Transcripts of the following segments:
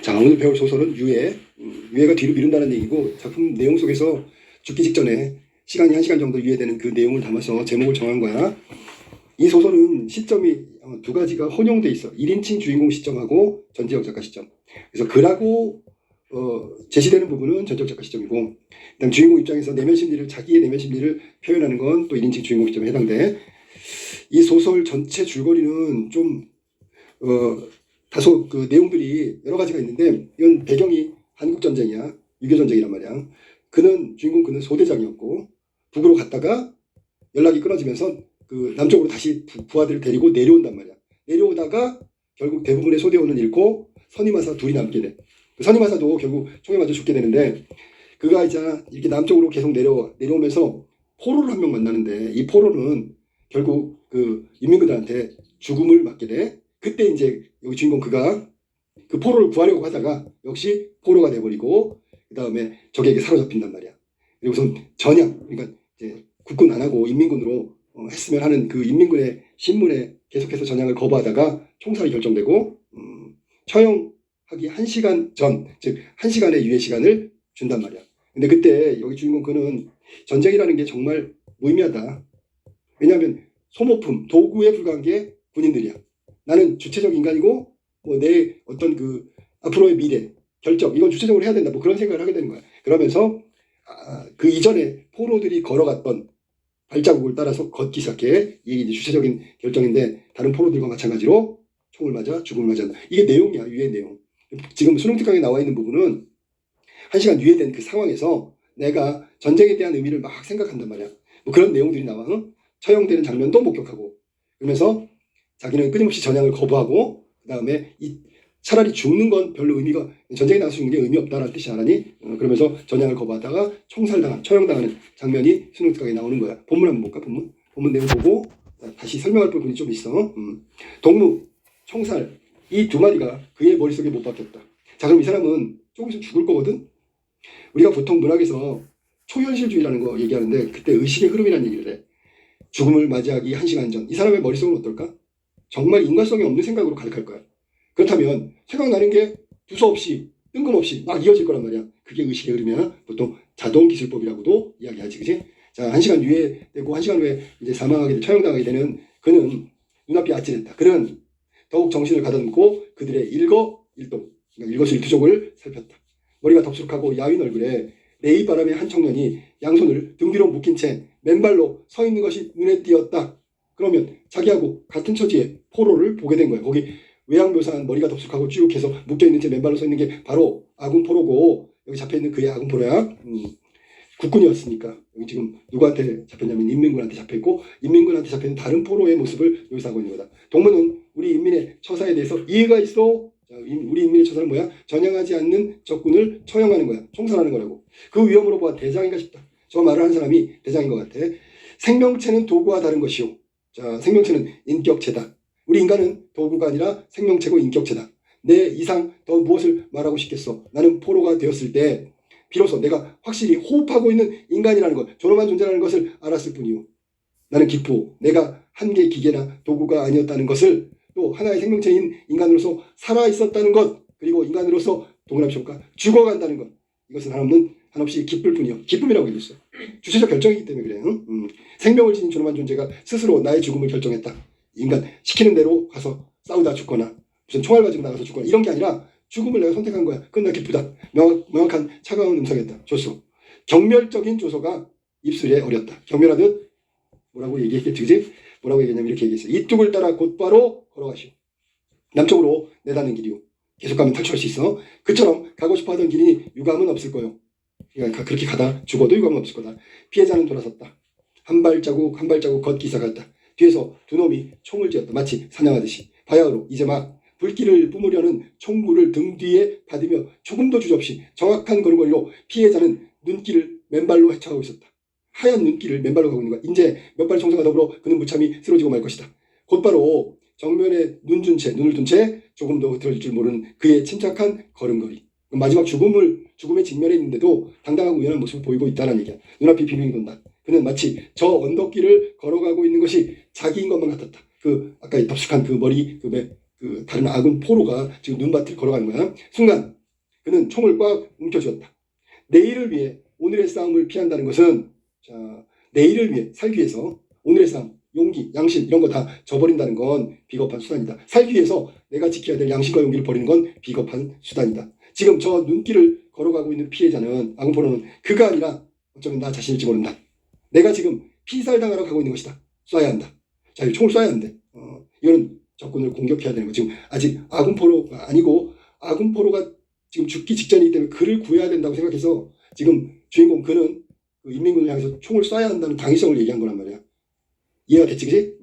자, 오늘 배울 소설은 유해. 유해가 뒤로 미룬다는 얘기고, 작품 내용 속에서 죽기 직전에 시간이 1시간 정도 유해되는 그 내용을 담아서 제목을 정한 거야. 이 소설은 시점이 두 가지가 혼용돼 있어. 1인칭 주인공 시점하고 전지혁 작가 시점. 그래서 글하고 제시되는 부분은 전지혁 작가 시점이고, 그다음 주인공 입장에서 내면 심리를, 자기의 내면 심리를 표현하는 건 또 1인칭 주인공 시점에 해당돼. 이 소설 전체 줄거리는 좀 다소 그 내용들이 여러 가지가 있는데, 이건 배경이 한국 전쟁이야. 6.25 전쟁이란 말이야. 주인공 그는 소대장이었고, 북으로 갔다가 연락이 끊어지면서 그 남쪽으로 다시 부하들을 데리고 내려온단 말이야. 내려오다가 결국 대부분의 소대원은 잃고 선임하사 둘이 남게 돼. 그 선임하사도 결국 총에 맞아 죽게 되는데, 그가 이제 이렇게 남쪽으로 계속 내려오면서 포로를 한 명 만나는데, 이 포로는 결국 그 인민군들한테 죽음을 맞게 돼. 그때 이제 여기 주인공 그가 그 포로를 구하려고 하다가 역시 포로가 돼버리고, 그 다음에 적에게 사로잡힌단 말이야. 그리고선 전향, 그러니까 이제 국군 안 하고 인민군으로 했으면 하는 그 인민군의 신문에 계속해서 전향을 거부하다가 총살이 결정되고, 처형하기 1시간 전, 즉 1시간의 유예 시간을 준단 말이야. 근데 그때 여기 주인공 그는 전쟁이라는 게 정말 무의미하다. 왜냐하면 소모품, 도구에 불과한 게 군인들이야. 나는 주체적 인간이고, 뭐 내 어떤 그 앞으로의 미래, 결정, 이건 주체적으로 해야 된다. 뭐 그런 생각을 하게 되는 거야. 그러면서 그 이전에 포로들이 걸어갔던 발자국을 따라서 걷기 시작해. 이게 이제 주체적인 결정인데, 다른 포로들과 마찬가지로 총을 맞아 죽음을 맞이한다. 이게 내용이야, 유해 내용. 지금 수능 특강에 나와 있는 부분은 1시간 유예된 그 상황에서 내가 전쟁에 대한 의미를 막 생각한단 말이야. 뭐 그런 내용들이 나와. 처형되는 장면도 목격하고, 그러면서 자기는 끊임없이 전향을 거부하고, 그 다음에 차라리 죽는 건 별로 의미가, 전쟁에 나가서 죽는 게 의미 없다라는 뜻이 아니니, 그러면서 전향을 거부하다가 처형당하는 장면이 수능 특강에 나오는 거야. 본문 한번 볼까? 본문 내용 보고 다시 설명할 부분이 좀 있어. 동무, 총살, 이 두 마디가 그의 머릿속에 못 박혔다. 자, 그럼 이 사람은 조금 있으면 죽을 거거든. 우리가 보통 문학에서 초현실주의라는 거 얘기하는데, 그때 의식의 흐름이라는 얘기를 해. 죽음을 맞이하기 1시간 전. 이 사람의 머릿속은 어떨까? 정말 인간성이 없는 생각으로 가득할 거야. 그렇다면 생각나는 게 두서없이, 뜬금없이 막 이어질 거란 말이야. 그게 의식의 흐름이야. 보통 자동기술법이라고도 이야기하지, 그지? 자, 1시간 유예되고 1시간 후에 이제 사망하게, 처형당하게 되는 그는 눈앞이 아찔했다. 그는 더욱 정신을 가다듬고 그들의 일거일동, 그러니까 일거수일투족을 살폈다. 머리가 덥수룩하고 야윈 얼굴에 레이바람의 한 청년이 양손을 등 뒤로 묶인 채 맨발로 서 있는 것이 눈에 띄었다. 그러면 자기하고 같은 처지의 포로를 보게 된 거예요. 거기 외양 묘사한 머리가 덥수룩하고 쭉 해서 묶여있는 채 맨발로 서 있는 게 바로 아군 포로고, 여기 잡혀있는 그의 아군 포로야. 국군이었으니까. 여기 지금 누구한테 잡혔냐면 인민군한테 잡혀있고, 인민군한테 잡혀있는 다른 포로의 모습을 묘사하고 있는 거다. 동무는 우리 인민의 처사에 대해서 이해가 있어. 자, 우리 인민의 처사는 뭐야? 전향하지 않는 적군을 처형하는 거야. 총살하는 거라고. 그 위험으로 보아 대장인가 싶다. 저 말을 한 사람이 대장인 것 같아. 생명체는 도구와 다른 것이요. 자, 생명체는 인격체다. 우리 인간은 도구가 아니라 생명체고 인격체다. 내 이상 더 무엇을 말하고 싶겠어. 나는 포로가 되었을 때 비로소 내가 확실히 호흡하고 있는 인간이라는 것, 존엄한 존재라는 것을 알았을 뿐이요. 나는 기포, 내가 한 개의 기계나 도구가 아니었다는 것을, 또 하나의 생명체인 인간으로서 살아있었다는 것, 그리고 인간으로서 동그라미쳐볼까? 죽어간다는 것. 이것은 한없이 기쁠 뿐이요. 기쁨이라고 얘기했어. 주체적 결정이기 때문에 그래. 생명을 지닌 존엄한 존재가 스스로 나의 죽음을 결정했다. 인간 시키는 대로 가서 싸우다 죽거나 무슨 총알 가지고 나가서 죽거나 이런 게 아니라 죽음을 내가 선택한 거야. 그건 나 기쁘다. 명확한 차가운 음성이었다. 조소. 경멸적인 조소가 입술에 어렸다. 경멸하듯 뭐라고 얘기했겠지? 뭐라고 얘기했냐면 이렇게 얘기했어. 이 뚝을 따라 곧바로 걸어가시오. 남쪽으로 내다는 길이요. 계속 가면 탈출할 수 있어. 그처럼 가고 싶어 하던 길이 유감은 없을 거요. 그러니까 그렇게 가다 죽어도 유감은 없을 거다. 피해자는 돌아섰다. 한 발자국 한 발자국 걷기 시작했다. 뒤에서 두 놈이 총을 쥐었다. 마치 사냥하듯이. 바야흐로 이제 막 불길을 뿜으려는 총구를 등 뒤에 받으며 조금도 주저없이 정확한 걸음걸이로 피해자는 눈길을 맨발로 헤쳐가고 있었다. 하얀 눈길을 맨발로 가고 있는 거야. 이제 몇 발 총성과 더불어 그는 무참히 쓰러지고 말 것이다. 곧바로 정면에 눈을 둔 채 조금도 흐트러질 줄 모르는 그의 침착한 걸음걸이. 마지막 죽음의 직면에 있는데도 당당하고 우연한 모습을 보이고 있다는 얘기야. 눈앞이 비명이 돈다. 그는 마치 저 언덕길을 걸어가고 있는 것이 자기인 것만 같았다. 그 아까 덥숙한 그 머리, 그 그 다른 아군 포로가 지금 눈밭을 걸어가는 거야. 순간 그는 총을 꽉 움켜쥐었다. 내일을 위해 오늘의 싸움을 피한다는 것은, 자, 내일을 위해 살기 위해서 오늘의 싸움, 용기, 양심 이런 거 다 저버린다는 건 비겁한 수단이다. 살기 위해서 내가 지켜야 될 양심과 용기를 버리는 건 비겁한 수단이다. 지금 저 눈길을 걸어가고 있는 피해자는, 아군 포로는 그가 아니라 어쩌면 나 자신일지 모른다. 내가 지금 피살당하러 가고 있는 것이다. 쏴야 한다. 자, 총을 쏴야 한대. 이거는 적군을 공격해야 되는 거. 지금 아직 아군 포로가 아니고 아군 포로가 지금 죽기 직전이기 때문에 그를 구해야 된다고 생각해서 지금 주인공 그는 그 인민군을 향해서 총을 쏴야 한다는 당위성을 얘기한 거란 말이야. 이해가 됐지, 그지?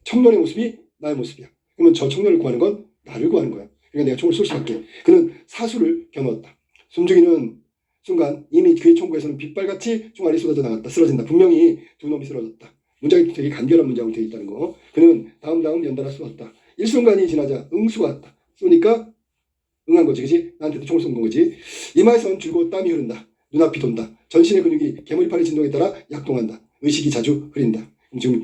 청년의 모습이 나의 모습이야. 그러면 저 청년을 구하는 건 나를 구하는 거야. 그러니까 내가 총을 쏠 수밖에. 그는 사수를 겨누었다. 숨죽이는 순간 이미 그의 총구에서는 빗발같이 총알이 쏟아져 나갔다. 쓰러진다. 분명히 두 놈이 쓰러졌다. 문장이 되게 간결한 문장으로 되어 있다는 거. 그는 다음 연달아 쏘았다. 일순간이 지나자 응수가 왔다. 쏘니까 응한 거지, 그지? 나한테도 총을 쏜 거지. 이마에선 줄곧 땀이 흐른다. 눈앞이 돈다. 전신의 근육이 개머리판의 진동에 따라 약동한다. 의식이 자주 흐린다. 지금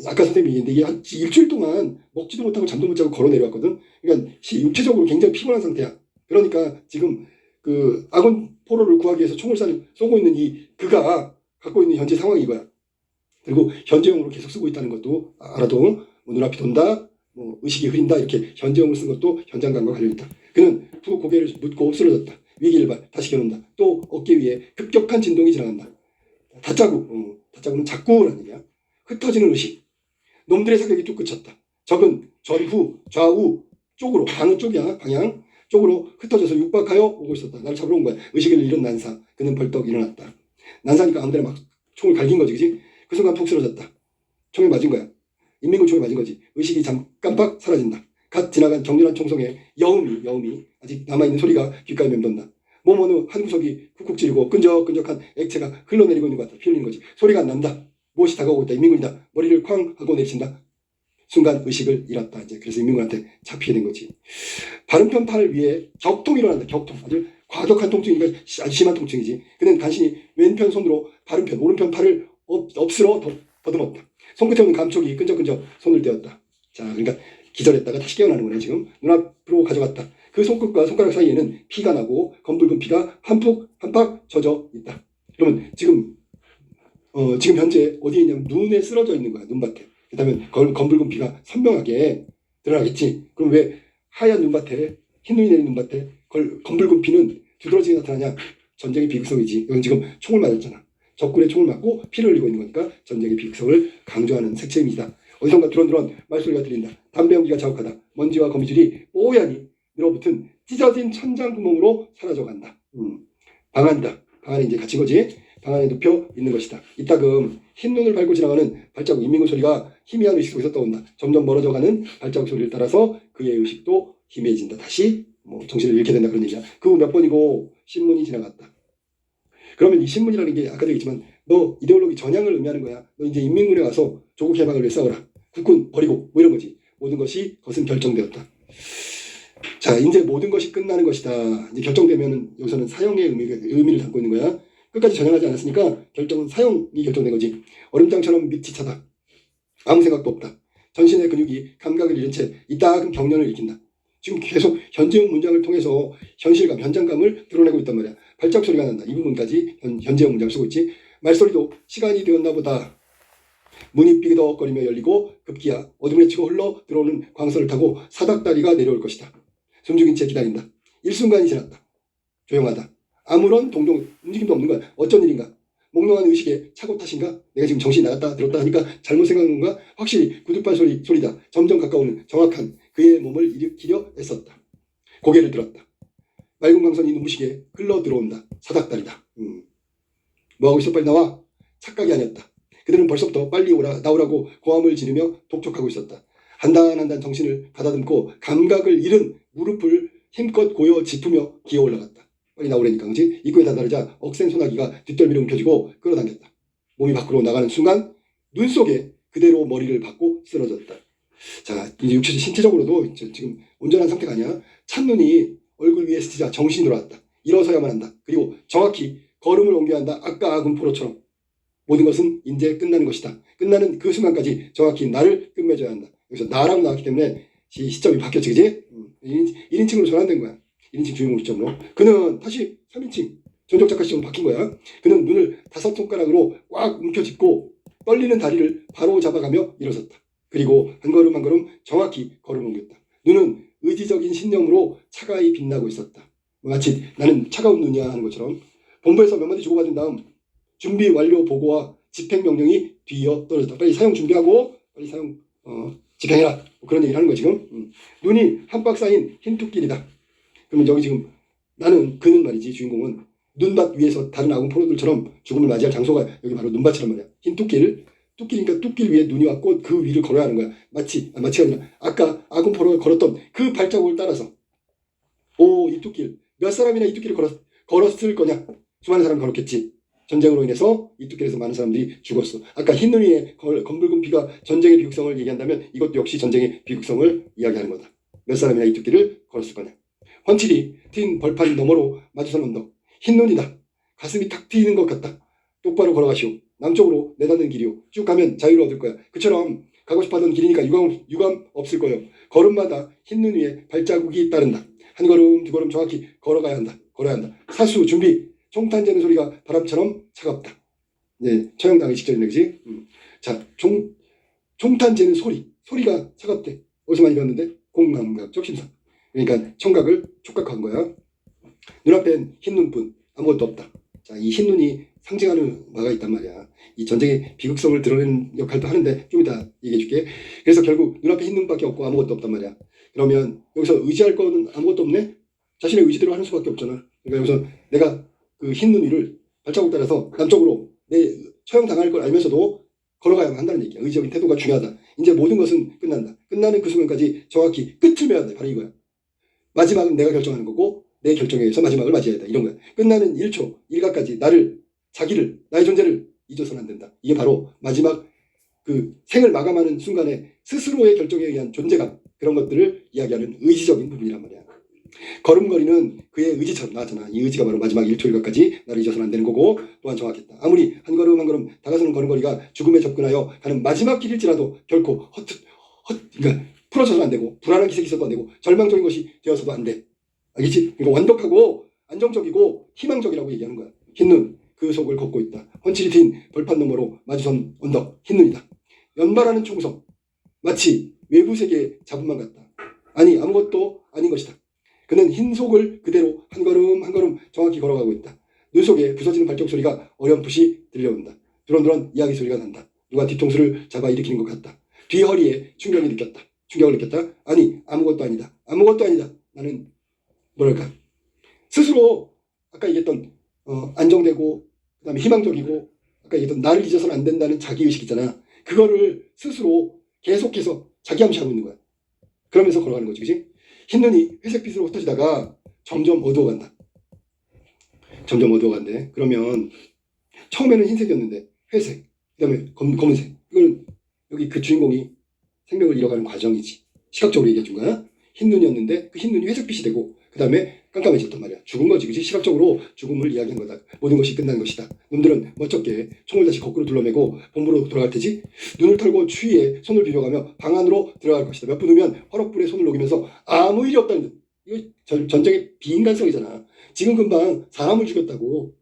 아까 선생님이 얘기했는데 이게 한 일주일 동안 먹지도 못하고 잠도 못 자고 걸어 내려왔거든. 그러니까 육체적으로 굉장히 피곤한 상태야. 그러니까 지금 그 아군 포로를 구하기 위해서 총을 쏘고 있는 이 그가 갖고 있는 현재 상황이 이거야. 그리고 현재형으로 계속 쓰고 있다는 것도 알아도 뭐 눈앞이 돈다, 뭐 의식이 흐린다 이렇게 현재형을 쓴 것도 현장감과 관련있다. 그는 후 고개를 묻고 쓰러졌다. 위기일발 다시 겨눈다. 또 어깨 위에 급격한 진동이 지나간다. 다짜고는 자꾸라는 얘기야. 흩어지는 의식. 놈들의 사격이 뚝 그쳤다. 적은 전후 좌우 쪽으로, 방은 쪽이야, 방향 쪽으로 흩어져서 육박하여 오고 있었다. 나를 잡으러 온 거야. 의식을 잃은 난사. 그는 벌떡 일어났다. 난사니까 아무데나 막 총을 갈긴 거지, 그지? 그 순간 푹 쓰러졌다. 총에 맞은 거야. 인민군 총에 맞은 거지. 의식이 깜빡 사라진다. 갓 지나간 격렬한 총성에 여음이 아직 남아있는 소리가 귓가에 맴돈다. 몸 어느 한 구석이 쿡쿡 찌르고 끈적끈적한 액체가 흘러내리고 있는 것 같다. 피 흘리는 거지. 소리가 안 난다. 무엇이 다가오고 있다. 인민군이다. 머리를 쾅 하고 내친다. 순간 의식을 잃었다. 이제 그래서 인민군한테 잡히게 된 거지. 바른편 팔 위에 격통이 일어난다. 격통. 아주 과격한 통증이니까 아주 심한 통증이지. 그는 간신히 왼편 손으로 바른편, 오른편 팔을 엎스러 더듬었다. 손끝에 오는 감촉이 끈적끈적 손을 떼었다. 자, 그러니까 기절했다가 다시 깨어나는 거네. 지금 눈앞으로 가져갔다. 그 손끝과 손가락 사이에는 피가 나고 검붉은 피가 한팍 젖어 있다. 그러면 지금 현재 어디에 있냐면 눈에 쓰러져 있는 거야. 눈밭에. 그렇다면 검붉은 피가 선명하게 드러나겠지. 그럼 왜 하얀 눈밭에, 흰눈이 내린 눈밭에 검붉은 피는 두드러지게 나타나냐? 전쟁의 비극성이지. 이건 지금 총을 맞았잖아. 적군의 총을 맞고 피를 흘리고 있는 거니까 전쟁의 비극성을 강조하는 색채입니다. 어디선가 드런드런 말소리가 들린다. 담배 연기가 자욱하다. 먼지와 거미줄이 뽀얀이 늘어붙은 찢어진 천장 구멍으로 사라져간다. 방 안에 이제 갇힌 거지. 방 안에 눕혀 있는 것이다. 이따금 흰눈을 밟고 지나가는 발자국, 인민군 소리가 희미한 의식 속에서 떠온다. 점점 멀어져가는 발자국 소리를 따라서 그의 의식도 희미해진다. 다시 정신을 잃게 된다. 그런 얘기야. 그 후 몇 번이고 신문이 지나갔다. 그러면 이 신문이라는 게 아까도 얘기했지만 너 이데올로기 전향을 의미하는 거야. 너 이제 인민군에 가서 조국 해방을 위해 싸워라. 국군 버리고 뭐 이런 거지. 모든 것이 것은 결정되었다. 자, 이제 모든 것이 끝나는 것이다. 이제 결정되면은 여기서는 사형의 의미를 담고 있는 거야. 끝까지 전향하지 않았으니까 결정은 사형이 결정된 거지. 얼음장처럼 밑이 차다. 아무 생각도 없다. 전신의 근육이 감각을 잃은 채 이따금 경련을 일으킨다. 지금 계속 현재형 문장을 통해서 현실감, 현장감을 드러내고 있단 말이야. 발작 소리가 난다. 이 부분까지 현재형 문장을 쓰고 있지. 말소리도 시간이 되었나 보다. 문이 삐그덕거리며 열리고 급기야 어둠에 치고 흘러 들어오는 광선을 타고 사닥다리가 내려올 것이다. 숨죽인 채 기다린다. 일순간이 지났다. 조용하다. 아무런 움직임도 없는 거야. 어쩐 일인가? 몽롱한 의식에 차고 탓인가? 내가 지금 정신이 나갔다 들었다 하니까 잘못 생각한 건가? 확실히 구두발 소리다. 점점 가까우는 정확한 그의 몸을 일으키려 애썼다. 고개를 들었다. 맑은 광선이 눈부시게 흘러 들어온다. 사닥다리다. 뭐하고 있어? 빨리 나와. 착각이 아니었다. 그들은 벌써부터 빨리 나오라고 고함을 지르며 독촉하고 있었다. 한단 정신을 가다듬고 감각을 잃은 무릎을 힘껏 고여 짚으며 기어 올라갔다. 빨리 나오라니까, 그렇지? 입구에 다다르자 억센 소나기가 뒷덜미를 움켜쥐고 끌어당겼다. 몸이 밖으로 나가는 순간 눈 속에 그대로 머리를 박고 쓰러졌다. 자, 이제 신체적으로도 지금 온전한 상태가 아니야. 찬눈이 얼굴 위에 스치자 정신이 돌아왔다. 일어서야만 한다. 그리고 정확히 걸음을 옮겨야 한다. 아까 아군 포로처럼. 모든 것은 이제 끝나는 것이다. 끝나는 그 순간까지 정확히 나를 끝맺어야 한다. 여기서 나라고 나왔기 때문에 시점이 바뀌었지, 그지? 1인칭으로 전환된 거야. 1인칭 주인공 시점으로. 그는 다시 3인칭 전적 작가 시점으로 바뀐 거야. 그는 눈을 5손가락으로 꽉 움켜쥐고 떨리는 다리를 바로 잡아가며 일어섰다. 그리고 한 걸음 한 걸음 정확히 걸음을 옮겼다. 눈은 의지적인 신념으로 차가이 빛나고 있었다. 마치 나는 차가운 눈이야 하는 것처럼. 본부에서 몇 마디 주고받은 다음 준비 완료 보고와 집행 명령이 뒤이어 떨어졌다. 빨리 사용 준비하고 빨리 사용 집행해라. 뭐 그런 얘기를 하는 거야 지금. 눈이 한박 쌓인 흰토끼리다. 그러면 여기 지금 그는 말이지, 주인공은 눈밭 위에서 다른 아군 포로들처럼 죽음을 맞이할 장소가 여기 바로 눈밭이란 말이야. 흰토끼니까 뚝길 위에 눈이 왔고 그 위를 걸어야 하는 거야. 마치가 아니라 아까 아군 포로가 걸었던 그 발자국을 따라서 이 뚝길, 몇 사람이나 이 뚝길을 걸었을 거냐? 수많은 사람이 걸었겠지. 전쟁으로 인해서 이 뚝길에서 많은 사람들이 죽었어. 아까 흰눈 위에 검붉은 피가 전쟁의 비극성을 얘기한다면 이것도 역시 전쟁의 비극성을 이야기하는 거다. 몇 사람이나 이 뚝길을 걸었을 거냐? 헌칠이 트인 벌판 너머로 마주선 언덕. 흰눈이다. 가슴이 탁 트이는 것 같다. 똑바로 걸어가시오. 남쪽으로 내닫는 길이오. 쭉 가면 자유를 얻을 거야. 그처럼 가고 싶어하던 길이니까 유감 없을 거요. 걸음마다 흰눈 위에 발자국이 따른다. 한 걸음 두 걸음 정확히 걸어야 한다. 사수 준비. 총탄 재는 소리가 바람처럼 차갑다. 네, 처형당하기 직전이네, 그지? 자, 총탄 재는 소리가 차갑대. 어디서 많이 배웠는데? 공감각, 적심상. 그러니까 청각을 촉각한 거야. 눈앞엔 흰 눈뿐, 아무것도 없다. 자, 이 흰 눈이 상징하는 바가 있단 말이야. 이 전쟁의 비극성을 드러내는 역할도 하는데 좀 이따 얘기해 줄게. 그래서 결국 눈앞에 흰 눈밖에 없고 아무것도 없단 말이야. 그러면 여기서 의지할 거는 아무것도 없네? 자신의 의지대로 하는 수밖에 없잖아. 그러니까 여기서 내가 그 흰 눈 위를 발자국 따라서 남쪽으로 내 처형당할 걸 알면서도 걸어가야만 한다는 얘기야. 의지적인 태도가 중요하다. 이제 모든 것은 끝난다. 끝나는 그 순간까지 정확히 끝을 맺어야 돼. 바로 이거야. 마지막은 내가 결정하는 거고 내 결정에 의해서 마지막을 맞이해야 돼. 이런 거야. 끝나는 1초, 1가까지 자기를, 나의 존재를 잊어서는 안 된다. 이게 바로 마지막 그 생을 마감하는 순간에 스스로의 결정에 의한 존재감, 그런 것들을 이야기하는 의지적인 부분이란 말이야. 걸음걸이는 그의 의지처럼 나왔잖아. 이 의지가 바로 마지막 1초 1가까지 나를 잊어서는 안 되는 거고 또한 정확했다. 아무리 한 걸음 한 걸음 다가서는 걸음걸이가 죽음에 접근하여 가는 마지막 길일지라도 결코 그러니까 풀어져서는 안 되고 불안한 기색이 있어도 안 되고 절망적인 것이 되어서도 안 돼. 알겠지? 그러니까 완벽하고 안정적이고 희망적이라고 얘기하는 거야. 흰눈 그 속을 걷고 있다. 헌칠이 트인 벌판 너머로 마주선 언덕 흰눈이다. 연발하는 총성 마치 외부 세계의 잡음만 같다. 아니 아무것도 아닌 것이다. 그는 흰 속을 그대로 한 걸음 한 걸음 정확히 걸어가고 있다. 눈 속에 부서지는 발자국 소리가 어렴풋이 들려온다. 두런두런 이야기 소리가 난다. 누가 뒤통수를 잡아 일으키는 것 같다. 뒤 허리에 충격을 느꼈다. 아니 아무것도 아니다. 나는 뭐랄까 스스로 아까 얘기했던 안정되고 그다음에 희망적이고 아까 얘기했던 나를 잊어서는 안 된다는 자기의식 있잖아. 그거를 스스로 계속해서 자기 암시하고 있는 거야. 그러면서 걸어가는 거지, 그치? 흰눈이 회색빛으로 흩어지다가 점점 어두워간다. 그러면 처음에는 흰색이었는데 회색, 그다음에 검은색. 이걸 여기 그 주인공이 생명을 잃어가는 과정이지. 시각적으로 얘기해 준 거야. 흰눈이었는데 그 흰눈이 회색빛이 되고 그다음에 깜깜해졌단 말이야. 죽은 거지, 그치? 시각적으로 죽음을 이야기한 거다. 모든 것이 끝난 것이다. 놈들은 멋쩍게 총을 다시 거꾸로 둘러매고 본부로 돌아갈 테지. 눈을 털고 추위에 손을 비벼가며 방 안으로 들어갈 것이다. 몇 분 후면 화롯불에 손을 녹이면서 아무 일이 없다는 듯. 이거 전쟁의 비인간성이잖아. 지금 금방 사람을 죽였다고.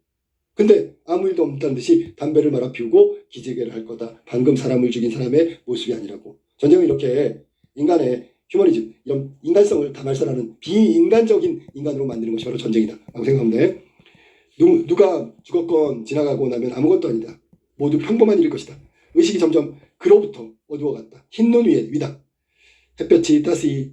근데 아무 일도 없다는 듯이 담배를 말아 피우고 기지개를 할 거다. 방금 사람을 죽인 사람의 모습이 아니라고. 전쟁은 이렇게 인간의 휴머니즘, 이런 인간성을 다 말살하는 비인간적인 인간으로 만드는 것이 바로 전쟁이다 라고 생각하면 돼. 누가 죽었건 지나가고 나면 아무것도 아니다. 모두 평범한 일일 것이다. 의식이 점점 그로부터 어두워갔다. 흰 눈 위에 위다. 햇볕이 따스히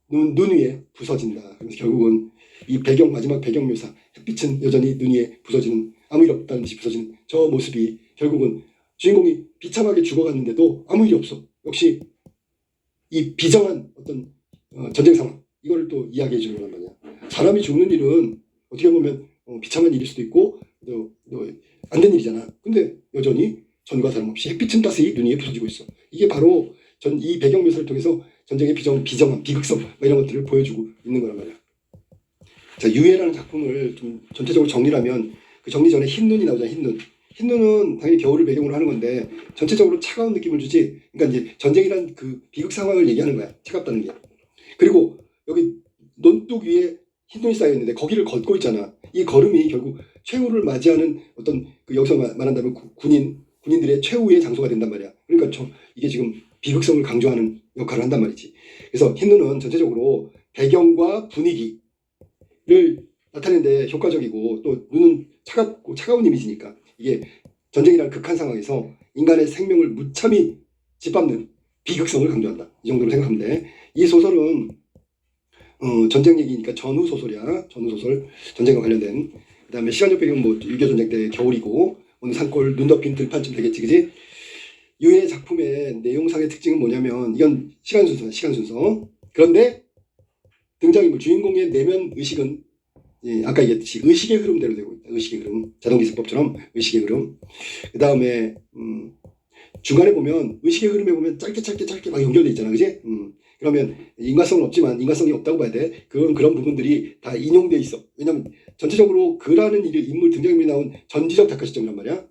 눈 위에 부서진다. 그래서 결국은 이 마지막 배경 묘사, 햇빛은 여전히 눈 위에 부서지는, 아무 일 없다는 듯이 부서지는 저 모습이 결국은 주인공이 비참하게 죽어갔는데도 아무 일이 없어. 역시 이 비정한 어떤 전쟁 상황, 이걸 또 이야기해 주는 거란 말이야. 사람이 죽는 일은 어떻게 보면 비참한 일일 수도 있고 안 된 일이잖아. 근데 여전히 전과 다름없이 햇빛은 따스히 눈 위에 부서지고 있어. 이게 바로 이 배경 묘사를 통해서 전쟁의 비정한 비극성 이런 것들을 보여주고 있는 거란 말이야. 자, 유해라는 작품을 좀 전체적으로 정리하면 그 정리 전에 흰 눈이 나오잖아. 흰 눈은 당연히 겨울을 배경으로 하는 건데 전체적으로 차가운 느낌을 주지. 그러니까 이제 전쟁이란 그 비극 상황을 얘기하는 거야. 차갑다는 게. 그리고 여기 논둑 위에 흰 눈이 쌓여 있는데 거기를 걷고 있잖아. 이 걸음이 결국 최후를 맞이하는 어떤 그 여기서 말한다면 군인들의 최후의 장소가 된단 말이야. 그러니까 이게 지금 비극성을 강조하는 역할을 한단 말이지. 그래서 흰 눈은 전체적으로 배경과 분위기를 나타내는데 효과적이고, 또 눈은 차가운 이미지니까 이게 전쟁이라는 극한 상황에서 인간의 생명을 무참히 짓밟는 비극성을 강조한다. 이 정도로 생각하면 돼. 이 소설은 전쟁 얘기니까 전후 소설이야. 전후 소설, 전쟁과 관련된. 그다음에 시간적 배경은 뭐 6.25 전쟁 때 겨울이고, 어느 산골 눈 덮인 들판쯤 되겠지, 그지? 유해 작품의 내용상의 특징은 뭐냐면, 이건 시간 순서야, 시간 순서. 그런데 등장인물 주인공의 내면 의식은, 예, 아까 얘기했듯이 의식의 흐름대로 되고 있다. 의식의 흐름, 자동기습법처럼 의식의 흐름. 그 다음에 중간에 보면 의식의 흐름에 보면 짧게 막 연결돼 있잖아, 그지? 그러면 인과성은 없지만, 인과성이 없다고 봐야 돼. 그런 부분들이 다 인용돼 있어. 왜냐면 전체적으로 그라는 인물 등장인물이 나온 전지적 작가 시점이란 말이야.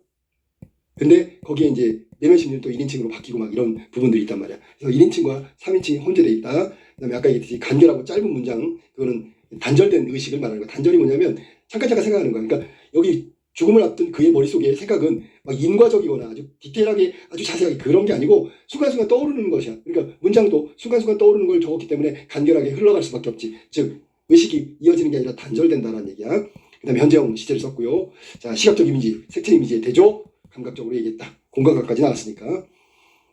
근데 거기에 이제 내면 심리는 또 1인칭으로 바뀌고 막 이런 부분들이 있단 말이야. 그래서 1인칭과 3인칭이 혼재돼 있다. 그다음에 아까 얘기했듯이 간결하고 짧은 문장, 그거는 단절된 의식을 말하는 거야. 단절이 뭐냐면 잠깐 생각하는 거야. 그러니까 여기 죽음을 앞둔 그의 머릿속에 생각은 막 인과적이거나 아주 디테일하게 아주 자세하게 그런 게 아니고 순간순간 떠오르는 것이야. 그러니까 문장도 순간순간 떠오르는 걸 적었기 때문에 간결하게 흘러갈 수밖에 없지. 즉 의식이 이어지는 게 아니라 단절된다는 얘기야. 그 다음에 현재형 시제를 썼고요. 자, 시각적 이미지, 색채 이미지의 대조, 감각적으로 얘기했다. 공감각까지 나왔으니까.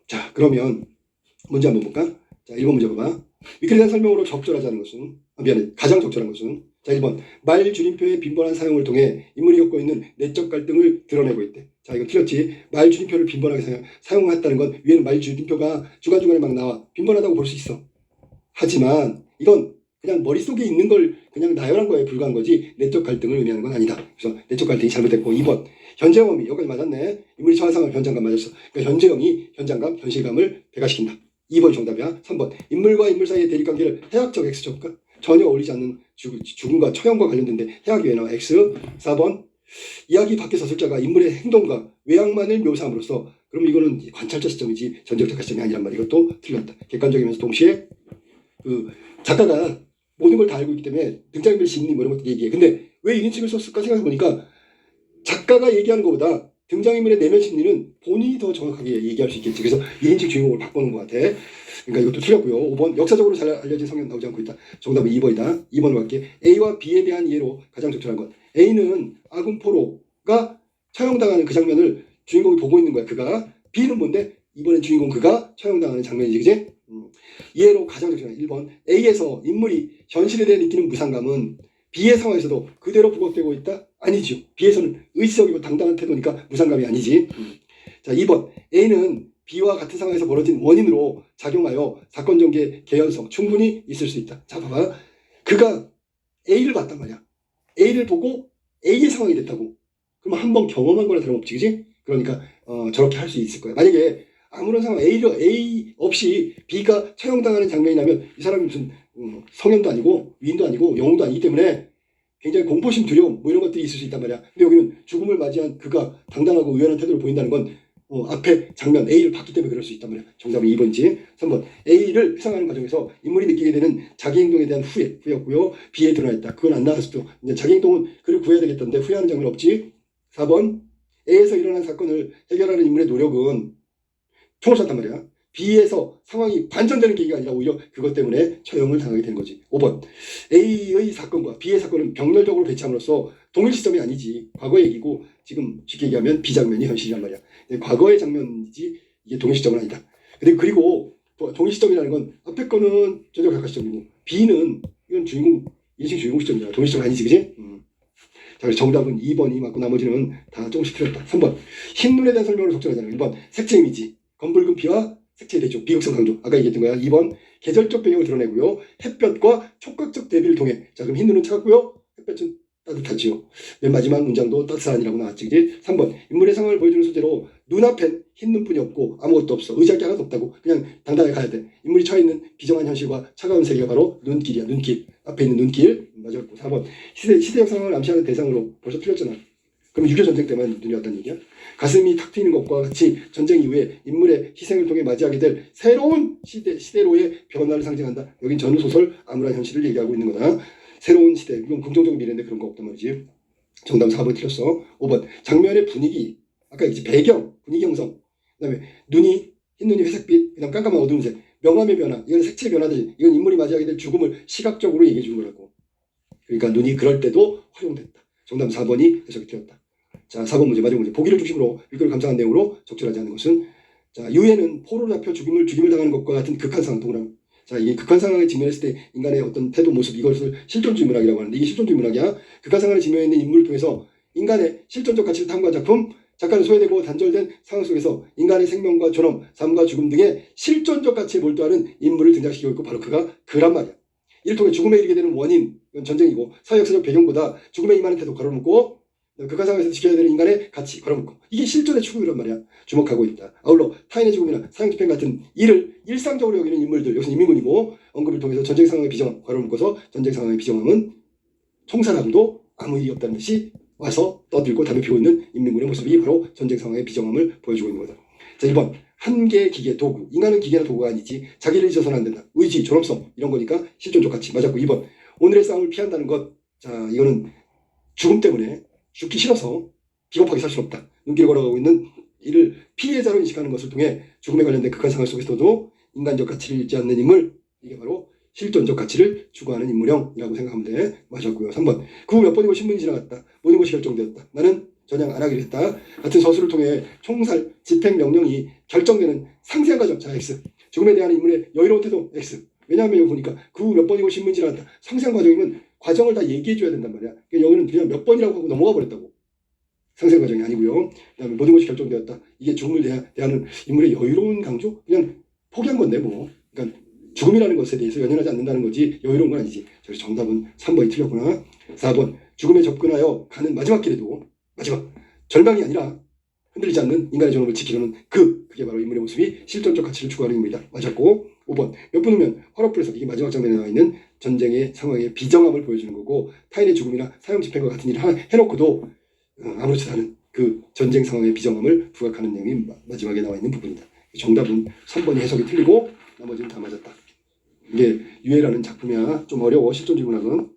자, 그러면 문제 한번 볼까? 자, 1번 문제 봐봐. 위클에 대한 설명으로 적절하지 않은 것은, 가장 적절한 것은, 자, 1번 말 줄임표의 빈번한 사용을 통해 인물이 겪고 있는 내적 갈등을 드러내고 있대. 자, 이거 틀렸지. 말 줄임표를 빈번하게 사용했다는 건 위에는 말 줄임표가 중간중간에 막 나와. 빈번하다고 볼 수 있어. 하지만 이건 그냥 머릿속에 있는 걸 그냥 나열한 거에 불과한 거지 내적 갈등을 의미하는 건 아니다. 그래서 내적 갈등이 잘못됐고, 2번 현재형이 여기까지 맞았네. 인물이 처한 상황 현장감 맞았어. 그러니까 현재형이 현장감, 현실감을 배가시킨다. 2번이 정답이야. 3번 인물과 인물 사이의 대립관계를 해학적 X적과 전혀 어울리지 않는 죽음과 처형과 관련된데 해학이 왜 나와? X. 4번 이야기 밖에서 설자가 인물의 행동과 외양만을 묘사함으로써, 그럼 이거는 관찰자 시점이지 전적 작가 시점이 아니란 말이야. 이것도 틀렸다. 객관적이면서 동시에 그 작가가 모든 걸 다 알고 있기 때문에 등장인물 심리 뭐 이런 것도 얘기해. 근데 왜 1인칭을 썼을까 생각해보니까 작가가 얘기하는 것보다 등장인물의 내면 심리는 본인이 더 정확하게 얘기할 수 있겠지. 그래서 1인칭 주인공을 바꾸는 것 같아. 그러니까 이것도 틀렸고요. 5번 역사적으로 잘 알려진 성향 나오지 않고 있다. 정답은 2번이다. 2번으로 갈게. A와 B에 대한 이해로 가장 적절한 것. A는 아군 포로가 처형당하는 그 장면을 주인공이 보고 있는 거야. 그가. B는 뭔데? 이번엔 주인공 그가 처형당하는 장면이지, 그지? 이해로 가장 적절한 1번. A에서 인물이 현실에 대해 느끼는 무상감은 B의 상황에서도 그대로 부각되고 있다? 아니죠. B에서는 의지적이고 당당한 태도니까 무상감이 아니지. 자, 2번. A는 B와 같은 상황에서 벌어진 원인으로 작용하여 사건 전개의 개연성 충분히 있을 수 있다. 자, 봐봐. 그가 A를 봤단 말이야. A를 보고 A의 상황이 됐다고. 그럼 한번 경험한 거나 다름없지, 그지? 그러니까 저렇게 할 수 있을 거야. 만약에 아무런 상황 A 없이 B가 처형당하는 장면이 나면 이 사람이 무슨 성현도 아니고 위인도 아니고 영웅도 아니기 때문에 굉장히 공포심, 두려움 뭐 이런 것들이 있을 수 있단 말이야. 근데 여기는 죽음을 맞이한 그가 당당하고 의연한 태도를 보인다는 건 앞에 장면 A를 봤기 때문에 그럴 수 있단 말이야. 정답은 2번이지. 3번 A를 회상하는 과정에서 인물이 느끼게 되는 자기 행동에 대한 후회였고요. B에 드러나 있다. 그건 안 나왔을 때 이제 자기 행동은 그를 구해야 되겠다는데 후회하는 장면 없지. 4번 A에서 일어난 사건을 해결하는 인물의 노력은 총을 쐈단 말이야. B에서 상황이 반전되는 계기가 아니라 오히려 그것 때문에 처형을 당하게 된 거지. 5번 A의 사건과 B의 사건은 병렬적으로 배치함으로써 동일 시점이 아니지. 과거 얘기고 지금 쉽게 얘기하면 B 장면이 현실이란 말이야. 과거의 장면이지 이게 동일 시점은 아니다. 그리고 동일 시점이라는 건 앞에 거는 전적 작가 시점이고 B는 이건 인식 주인공 시점이야. 동일 시점은 아니지, 그지? 자, 그래서 정답은 2번이 맞고 나머지는 다 조금씩 틀렸다. 3번 흰눈에 대한 설명을 적절하잖아요. 1번 색채 이미지 검붉은 피와 색채의 대조, 비극성 강조. 아까 얘기했던 거야. 2번 계절적 배경을 드러내고요. 햇볕과 촉각적 대비를 통해. 자, 그럼 흰눈은 차갑고요. 햇볕은 따뜻하지요. 맨 마지막 문장도 따뜻한이라고 나왔지. 그지? 3번 인물의 상황을 보여주는 소재로 눈앞엔 흰눈뿐이 없고 아무것도 없어. 의지할 게 하나도 없다고. 그냥 당당하게 가야 돼. 인물이 처해 있는 비정한 현실과 차가운 세계가 바로 눈길이야. 눈길. 앞에 있는 눈길. 맞았고. 4번 시대적 상황을 암시하는 대상으로 벌써 틀렸잖아. 그럼 6.25 전쟁 때만 눈이 왔다는 얘기야? 가슴이 탁 트이는 것과 같이 전쟁 이후에 인물의 희생을 통해 맞이하게 될 새로운 시대로의 변화를 상징한다. 여긴 전후소설 암울한 현실을 얘기하고 있는 거다. 새로운 시대. 이건 긍정적인 미래인데 그런 거 없단 말이지. 정답 4번 틀렸어. 5번 장면의 분위기. 아까 이제 배경, 분위기 형성. 그 다음에 눈이 흰눈이 회색빛, 그 다음 깜깜한 어두운색. 명암의 변화. 이건 색채의 변화듯이. 이건 인물이 맞이하게 될 죽음을 시각적으로 얘기해 주는 거라고. 그러니까 눈이 그럴 때도 활용됐다. 정답 4번이 해석이 되었다. 자, 4번 문제, 마지막 문제. 보기를 중심으로 읽기를 감상한 내용으로 적절하지 않은 것은, 자, 유해는 포로 잡혀 죽임을 당하는 것과 같은 극한 상황, 동그라미. 자, 이게 극한 상황에 직면했을 때 인간의 어떤 태도, 모습, 이것을 실존주의 문학이라고 하는데, 이게 실존주의 문학이야. 극한 상황에 직면해 있는 인물을 통해서 인간의 실존적 가치를 탐구한 작품, 작가는 소외되고 단절된 상황 속에서 인간의 생명과 존엄, 삶과 죽음 등의 실존적 가치에 몰두하는 인물을 등장시키고 있고, 바로 그가 그란 말이야. 이를 통해 죽음에 이르게 되는 원인, 이건 전쟁이고, 사회역사적 배경보다 죽음에 임하는 태도 걸어놓고, 극한 상황에서 지켜야 되는 인간의 가치 걸어놓고, 이게 실존의 추구란 말이야. 주목하고 있다. 아울러 타인의 죽음이나 사형집행 같은 일을 일상적으로 여기는 인물들, 여기서 인민군이고, 언급을 통해서 전쟁 상황의 비정함 걸어놓고서 전쟁 상황의 비정함은 총살함도 아무 일이 없다는 듯이 와서 떠들고 담배 피우고 있는 인민군의 모습이 바로 전쟁 상황의 비정함을 보여주고 있는 거다. 자, 1번 한계의 기계, 도구. 인간은 기계나 도구가 아니지. 자기를 잊어서는 안 된다. 의지, 존엄성 이런 거니까 실존적 가치. 맞았고 2번 오늘의 싸움을 피한다는 것. 자, 이거는 죽음 때문에 죽기 싫어서 비겁하게 살 수는 없다. 눈길을 걸어가고 있는 이를 피해자로 인식하는 것을 통해 죽음에 관련된 극한 상황 속에서도 인간적 가치를 잃지 않는 인물. 이게 바로 실존적 가치를 추구하는 인물형이라고 생각하면 돼. 맞았고요. 3번 그 후 몇 번이고 신문이 지나갔다. 모든 것이 결정되었다. 나는 전향 안 하기로 했다. 같은 서술을 통해 총살, 집행명령이 결정되는 상세한 과정. 자, X. 죽음에 대한 인물의 여유로운 태도. X. 왜냐하면 여기 보니까 그 후 몇 번이고 신문이 지나갔다. 상세한 과정이면 과정을 다 얘기해줘야 된단 말이야. 그러니까 여기는 그냥 몇 번이라고 하고 넘어가 버렸다고. 상세한 과정이 아니고요. 그 다음에 모든 것이 결정되었다. 이게 죽음을 대하는 인물의 여유로운 강조? 그냥 포기한 건데 뭐. 그러니까 죽음이라는 것에 대해서 연연하지 않는다는 거지 여유로운 건 아니지. 그래서 정답은 3번이 틀렸구나. 4번 죽음에 접근하여 가는 마지막 길에도 마지막 절망이 아니라 흔들리지 않는 인간의 존엄을 지키려는 그게 바로 인물의 모습이 실존적 가치를 추구하는 인물이다. 맞았고 5번 몇 분 후면 화롯불에서 이게 마지막 장면에 나와 있는 전쟁의 상황의 비정함을 보여주는 거고 타인의 죽음이나 사형 집행과 같은 일을 해놓고도 아무렇지도 않은 그 전쟁 상황의 비정함을 부각하는 내용이 마지막에 나와 있는 부분이다. 정답은 3번이 해석이 틀리고 나머지는 다 맞았다. 이게 유해라는 작품이야. 좀 어려워 실존주의 문학은.